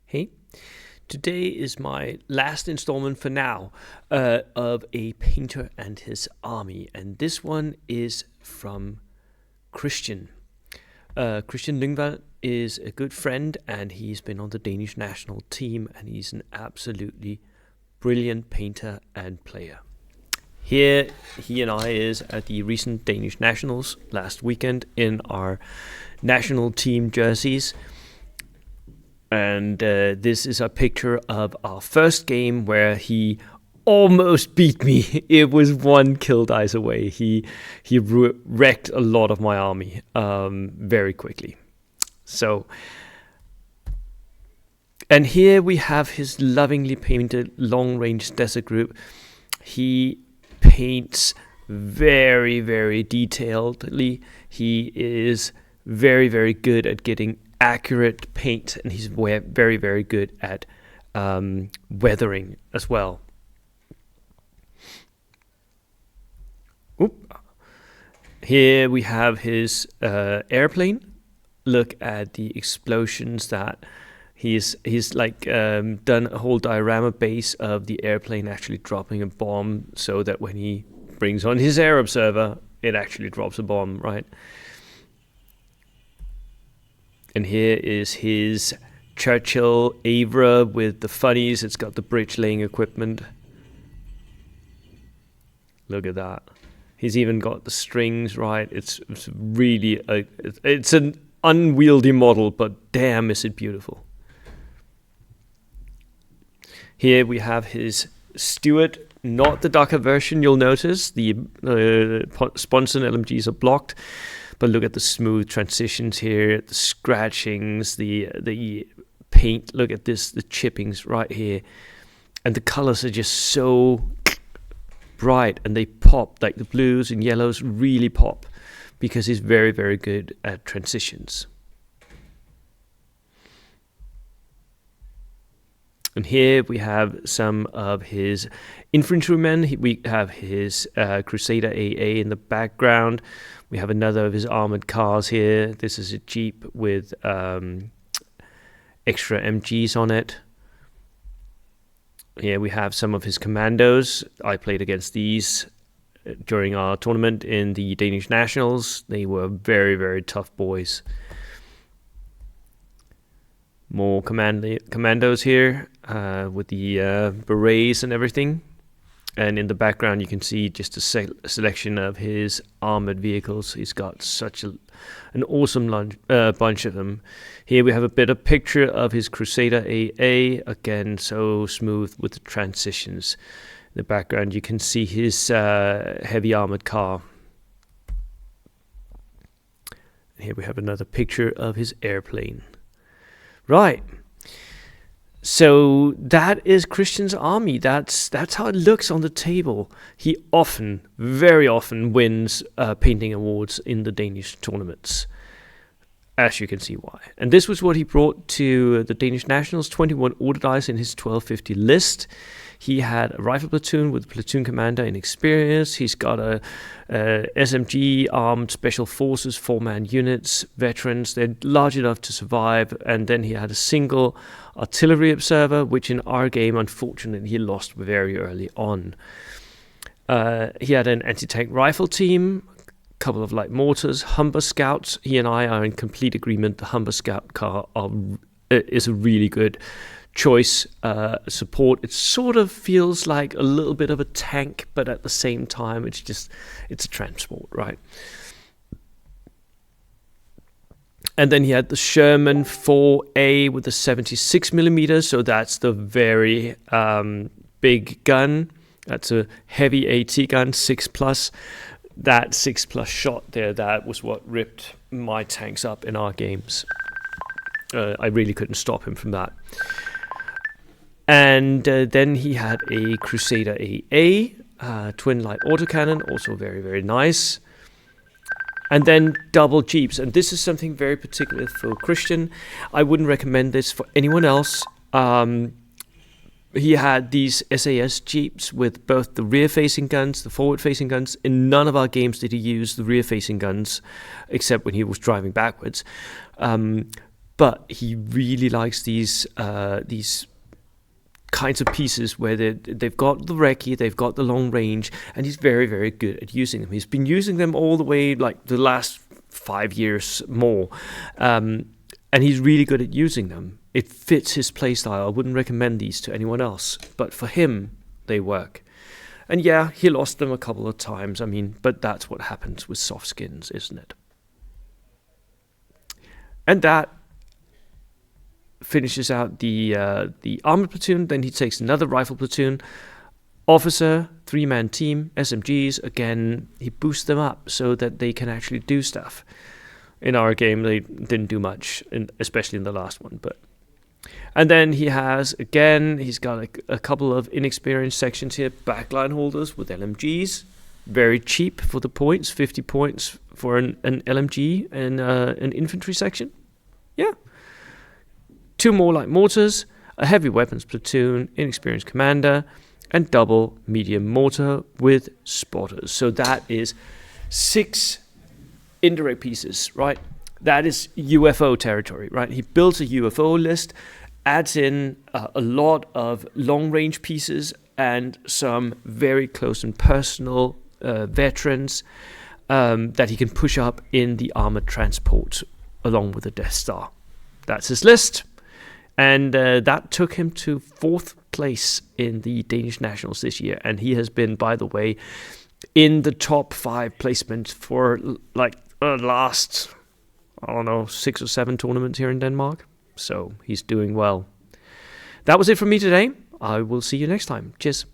Hey, today is my last installment for now of A Painter and His Army, and this one is from Kristian. Kristian Lynge is a good friend, and he's been on the Danish national team, and he's an absolutely brilliant painter and player. Here, he and I is at the recent Danish Nationals last weekend in our national team jerseys. And this is a picture of our first game where he almost beat me. It was one kill dice away. He wrecked a lot of my army very quickly. So, and here we have his lovingly painted long-range desert group. He paints very, very detailedly. He is very, very good at getting accurate paint, and he's very, very good at weathering as well. Here we have his airplane. Look at the explosions that he's like done a whole diorama base of the airplane actually dropping a bomb, so that when he brings on his air observer, it actually drops a bomb, right? And here is his Churchill Avra with the funnies. It's got the Brits laying equipment. Look at that. He's even got the strings, right? It's really it's an unwieldy model, but damn, is it beautiful. Here we have his Stuart, not the darker version. You'll notice the Sponson LMGs are blocked. But look at the smooth transitions here, the scratchings, the paint. Look at this, the chippings right here. And the colors are just so bright, and they pop, like the blues and yellows really pop, because he's very, very good at transitions. And here we have some of his infantrymen. We have his Crusader AA in the background. We have another of his armored cars here. This is a Jeep with extra MGs on it. Here we have some of his commandos. I played against these during our tournament in the Danish Nationals. They were very, very tough boys. More commandos here with the berets and everything. And in the background, you can see just a selection of his armored vehicles. He's got such an awesome bunch of them. Here we have a better picture of his Crusader AA. Again, so smooth with the transitions. In the background, you can see his heavy armored car. Here we have another picture of his airplane. Right. So that is Kristian's army. That's how it looks on the table. He very often wins painting awards in the Danish tournaments, as you can see why. And this was what he brought to the Danish Nationals, 21 order dice in his 1250 list. He had a rifle platoon with platoon commander in experience. He's got a SMG armed special forces 4-man units, veterans. They're large enough to survive. And then he had a single artillery observer, which in our game, unfortunately, he lost very early on. He had an anti-tank rifle team, a couple of light mortars, Humber Scouts. He and I are in complete agreement. The Humber Scout car is a really good choice support. It sort of feels like a little bit of a tank, but at the same time, it's a transport, right? And then he had the Sherman 4A with the 76 millimeters. So that's the very big gun. That's a heavy AT gun, 6+. That 6+ shot there, that was what ripped my tanks up in our games. I really couldn't stop him from that. And then he had a Crusader AA, twin light autocannon, also very, very nice. And then double Jeeps. And this is something very particular for Kristian. I wouldn't recommend this for anyone else. He had these SAS Jeeps with both the rear-facing guns, the forward-facing guns. In none of our games did he use the rear-facing guns, except when he was driving backwards. but he really likes these kinds of pieces where they've got the recce, they've got the long range, and he's very, very good at using them. He's been using them all the way, like the last 5 years more, and he's really good at using them. It fits his playstyle. I wouldn't recommend these to anyone else, but for him, they work. And yeah, he lost them a couple of times. I mean, but that's what happens with soft skins, isn't it? And that finishes out the armored platoon. Then he takes another rifle platoon, officer, 3-man team, SMGs. Again, he boosts them up so that they can actually do stuff. In our game, they didn't do much, especially in the last one. And then he's got a couple of inexperienced sections here, backline holders with LMGs. Very cheap for the points, 50 points for an LMG and an infantry section. Yeah. 2 more light mortars, a heavy weapons platoon, inexperienced commander, and double medium mortar with spotters. So that is 6 indirect pieces, right? That is UFO territory, right? He builds a UFO list, adds in a lot of long-range pieces and some very close and personal veterans that he can push up in the armored transport along with the Death Star. That's his list. And that took him to 4th place in the Danish Nationals this year. And he has been, by the way, in the top 5 placement for like last, 6 or 7 tournaments here in Denmark. So he's doing well. That was it from me today. I will see you next time. Cheers.